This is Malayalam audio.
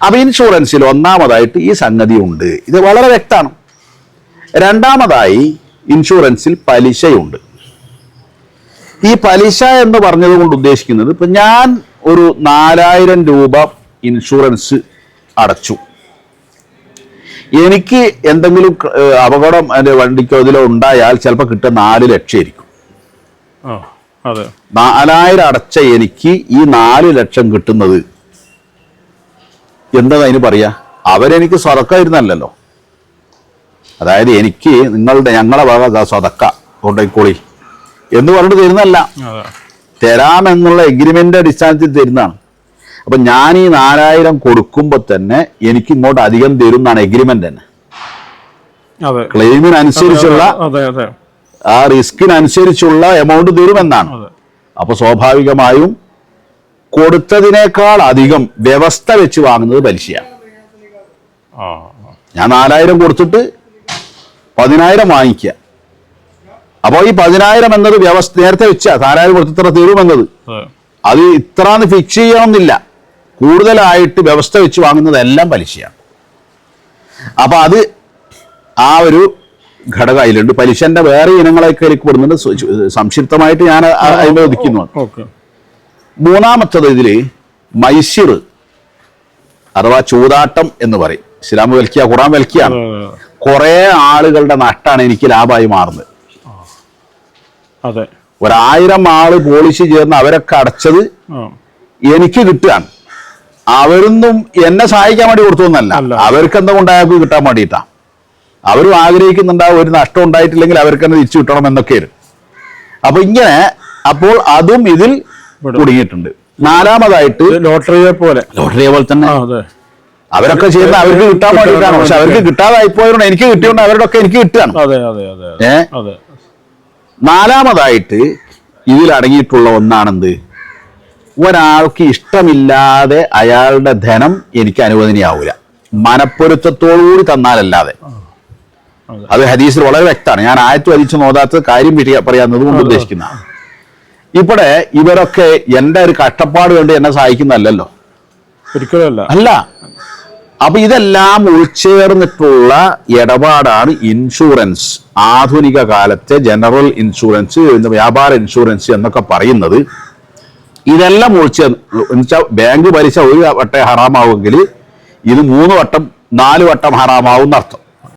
അപ്പൊ ഇൻഷുറൻസിൽ ഒന്നാമതായിട്ട് ഈ സംഗതി ഉണ്ട്, ഇത് വളരെ വ്യക്തമാണ്. രണ്ടാമതായി ഇൻഷുറൻസിൽ പലിശയുണ്ട്. ഈ പലിശ എന്ന് പറഞ്ഞത് കൊണ്ട് ഉദ്ദേശിക്കുന്നത്, ഇപ്പൊ ഞാൻ ഒരു 4000 രൂപ ഇൻഷുറൻസ് അടച്ചു, എനിക്ക് എന്തെങ്കിലും അപകടം എൻ്റെ വണ്ടിക്കോ ഇതിലോ ഉണ്ടായാൽ ചിലപ്പോൾ കിട്ടുക 4 ലക്ഷം ആയിരിക്കും. 4000 അടച്ച എനിക്ക് ഈ 4 ലക്ഷം കിട്ടുന്നത് എന്താ അതിന് പറയാ? അവരെനിക്ക് സ്വതക്കായിരുന്നല്ലോ. അതായത് എനിക്ക് ഞങ്ങളെ വക സ്വതക്ക കൊണ്ടോയിക്കോളി എന്ന് പറഞ്ഞിട്ട് തരുന്നല്ല, തരാമെന്നുള്ള എഗ്രിമെന്റ് അടിസ്ഥാനത്തിൽ തരുന്നതാണ്. അപ്പൊ ഞാൻ ഈ 4000 കൊടുക്കുമ്പോ തന്നെ എനിക്ക് ഇങ്ങോട്ട് അധികം തരും എന്നാണ് എഗ്രിമെന്റ് തന്നെ. ക്ലെയിമിനനുസരിച്ചുള്ള ആ റിസ്കിനനുസരിച്ചുള്ള എമൗണ്ട് തരുമെന്നാണ്. അപ്പൊ സ്വാഭാവികമായും കൊടുത്തതിനേക്കാൾ അധികം വ്യവസ്ഥ വെച്ച് വാങ്ങുന്നത് പലിശയാണ്. ഞാൻ 4000 കൊടുത്തിട്ട് 10000 വാങ്ങിക്കുക. അപ്പോൾ ഈ 10000 എന്നത് വ്യവസ്ഥ നേരത്തെ വെച്ച 4000 കൊടുത്ത് ഇത്ര തരുമെന്നത്, അത് ഇത്രാന്ന് ഫിക്സ് ചെയ്യണമെന്നില്ല. കൂടുതലായിട്ട് വ്യവസ്ഥ വെച്ച് വാങ്ങുന്നതെല്ലാം പലിശയാണ്. അപ്പൊ അത് ആ ഒരു ഘടകം അതിലുണ്ട്. പലിശന്റെ വേറെ ഇനങ്ങളൊക്കെ പെടുന്നുണ്ട്. സംക്ഷിപ്തമായിട്ട് ഞാൻ അതിനെ ഒതുക്കുന്നു. മൂന്നാമത്തത് ഇതില് മൈസിർ അഥവാ ചൂതാട്ടം എന്ന് പറയും. ഇസ്ലാം വിലക്കിയ, ഖുർആൻ വിലക്കിയാണ്. കുറെ ആളുകളുടെ നട്ടാണ് എനിക്ക് ലാഭമായി മാറുന്നത്. 1000 ആള് പോളിസി ചേർന്ന് അവരൊക്കെ അടച്ചത് എനിക്ക് കിട്ടുകയാണ്. അവരൊന്നും എന്നെ സഹായിക്കാൻ വേണ്ടി കൊടുത്തൊന്നല്ല, അവർക്ക് എന്താ ഉണ്ടായാൽ കിട്ടാൻ വേണ്ടിയിട്ടാ. അവരും ആഗ്രഹിക്കുന്നുണ്ടാവും ഒരു നഷ്ടം ഉണ്ടായിട്ടില്ലെങ്കിൽ അവർക്ക് തന്നെ തിരിച്ചു കിട്ടണം എന്നൊക്കെയാണ്. അപ്പൊ ഇങ്ങനെ, അപ്പോൾ അതും ഇതിൽ കുടുങ്ങിയിട്ടുണ്ട്. നാലാമതായിട്ട് ലോട്ടറിയെ പോലെ തന്നെ അവരൊക്കെ ചെയ്യുന്ന അവർക്ക് കിട്ടാൻ വേണ്ടിയിട്ടാണ്. പക്ഷെ അവർക്ക് കിട്ടാതായിപ്പോയതുകൊണ്ട് എനിക്ക് കിട്ടിയോണ്ട് അവരുടെ ഒക്കെ എനിക്ക് കിട്ടുകയാണ്. നാലാമതായിട്ട് ഇതിൽ അടങ്ങിയിട്ടുള്ള ഒന്നാണെന്ത്, ഒരാൾക്ക് ഇഷ്ടമില്ലാതെ അയാളുടെ ധനം എനിക്ക് അനുവദനീയാവൂല, മനപ്പൊരുത്തത്തോടുകൂടി തന്നാലല്ലാതെ. അത് ഹദീസിൽ വളരെ വ്യക്തമാണ്. ഞാൻ ആയത്ത് വലിച്ചു നോതാത്ത കാര്യം പറയാന്നത് കൊണ്ട് ഉദ്ദേശിക്കുന്ന, ഇവിടെ ഇവരൊക്കെ എൻ്റെ ഒരു കഷ്ടപ്പാട് വേണ്ടി എന്നെ സഹായിക്കുന്നതല്ലോ, ഒരിക്കലല്ല അല്ല. അപ്പൊ ഇതെല്ലാം ഉൾച്ചേർന്നിട്ടുള്ള ഇടപാടാണ് ഇൻഷുറൻസ്. ആധുനിക കാലത്തെ ജനറൽ ഇൻഷുറൻസ്, വ്യാപാര ഇൻഷുറൻസ് എന്നൊക്കെ പറയുന്നത് ഇതെല്ലാം ഉൾച്ചേർന്ന്. ബാങ്ക് പലിശ ഒരു വട്ടം ഹറാമാവുമെങ്കിൽ ഇത് 3 വട്ടം 4 വട്ടം ഹറാമാവും എന്നർത്ഥം.